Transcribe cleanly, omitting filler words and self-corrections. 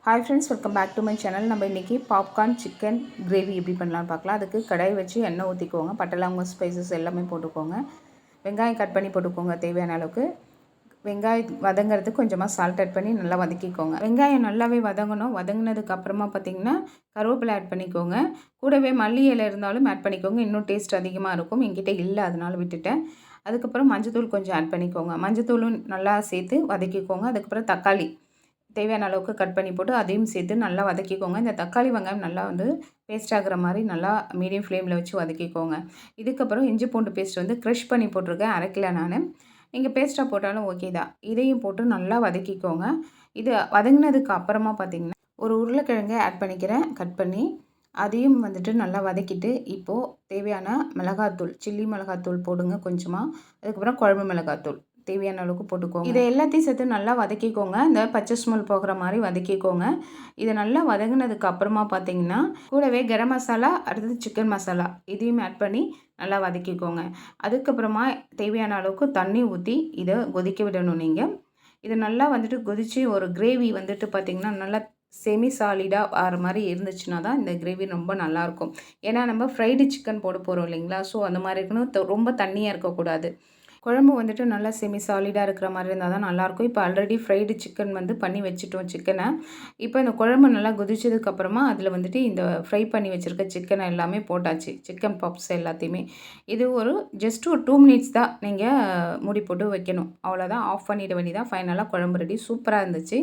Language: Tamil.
Hi friends, welcome back to my channel. நம்ம இன்றைக்கி பாப்கார்ன் சிக்கன் கிரேவி எப்படி பண்ணலான்னு பார்க்கலாம். அதுக்கு கடாய் வச்சு எண்ணெய் ஊற்றிக்கோங்க. பட்டை லவங்கம் ஸ்பைசஸ் எல்லாமே போட்டுக்கோங்க. வெங்காயம் கட் பண்ணி போட்டுக்கோங்க தேவையான அளவுக்கு. வெங்காயம் வதங்கிறதுக்கு கொஞ்சமாக சால்ட் ஆட் பண்ணி நல்லா வதக்கிக்கோங்க. வெங்காயம் நல்லாவே வதங்கணும். வதங்கினதுக்கு அப்புறமா பார்த்திங்கன்னா கருவேப்பிலை ஆட் பண்ணிக்கோங்க. கூடவே மல்லி இலை இருந்தாலும் ஆட் பண்ணிக்கோங்க, இன்னும் டேஸ்ட் அதிகமாக இருக்கும். என்கிட்ட இல்லை, அதனால விட்டுட்டேன். அதுக்கப்புறம் மஞ்சத்தூள் கொஞ்சம் ஆட் பண்ணிக்கோங்க. மஞ்சத்தூளும் நல்லா சேர்த்து வதக்கிக்கோங்க. அதுக்கப்புறம் தக்காளி தேவையான அளவுக்கு கட் பண்ணி போட்டு அதையும் சேர்த்து நல்லா வதக்கிக்கோங்க. இந்த தக்காளி வெங்காயம் நல்லா பேஸ்ட் ஆகிற மாதிரி நல்லா மீடியம் ஃப்ளேமில் வச்சு வதக்கிக்கோங்க. இதுக்கப்புறம் இஞ்சி பூண்டு பேஸ்ட் க்ரஷ் பண்ணி போட்டிருக்கேன், அரைக்கல நான். நீங்கள் பேஸ்ட்டாக போட்டாலும் ஓகே தான். இதையும் போட்டு நல்லா வதக்கிக்கோங்க. இது வதங்கினதுக்கு அப்புறமா பார்த்திங்கன்னா ஒரு உருளைக்கிழங்கை ஆட் பண்ணிக்கிறேன் கட் பண்ணி. அதையும் நல்லா வதக்கிட்டு இப்போது தேவையான மிளகாத்தூள், சில்லி மிளகாத்தூள் போடுங்க கொஞ்சமாக. அதுக்கப்புறம் குழம்பு மிளகாத்தூள் தேவையான அளவுக்கு போட்டுக்கோங்க. இதை எல்லாத்தையும் சேர்த்து நல்லா வதக்கிக்கோங்க. இந்த பச்சை ஸ்மெல் போகிற மாதிரி வதக்கிக்கோங்க. இதை நல்லா வதங்கினதுக்கு அப்புறமா பார்த்தீங்கன்னா கூடவே கரம் மசாலா, அடுத்தது சிக்கன் மசாலா இதையும் ஆட் பண்ணி நல்லா வதக்கிக்கோங்க. அதுக்கப்புறமா தேவையான அளவுக்கு தண்ணி ஊற்றி இதை கொதிக்க விடணும். நீங்கள் இது நல்லா கொதித்து ஒரு கிரேவி பார்த்திங்கன்னா நல்லா செமி சாலிடாக ஆகிற மாதிரி இருந்துச்சுன்னா தான் இந்த கிரேவி ரொம்ப நல்லாயிருக்கும். ஏன்னா நம்ம ஃப்ரைடு சிக்கன் போட போகிறோம் இல்லைங்களா, ஸோ அந்த மாதிரி இருக்கணும். ரொம்ப தண்ணியாக இருக்கக்கூடாது. குழம்பு நல்லா செமி சாலிடாக இருக்கிற மாதிரி இருந்தால் தான் நல்லாயிருக்கும். இப்போ ஆல்ரெடி ஃப்ரைடு சிக்கன் பண்ணி வச்சுட்டோம் சிக்கனை. இப்போ இந்த குழம்பு நல்லா கொதிச்சதுக்கப்புறமா அதில் இந்த ஃப்ரை பண்ணி வச்சுருக்க சிக்கனை எல்லாமே போட்டாச்சு, சிக்கன் பப்ஸ் எல்லாத்தையுமே. இது ஜஸ்ட் ஒரு 2 மினிட்ஸ் தான் நீங்கள் மூடி போட்டு வைக்கணும். அவ்வளோதான், ஆஃப் பண்ணிட வேண்டியதான். ஃபைனலாக குழம்பு ரெடி. சூப்பராக இருந்துச்சு.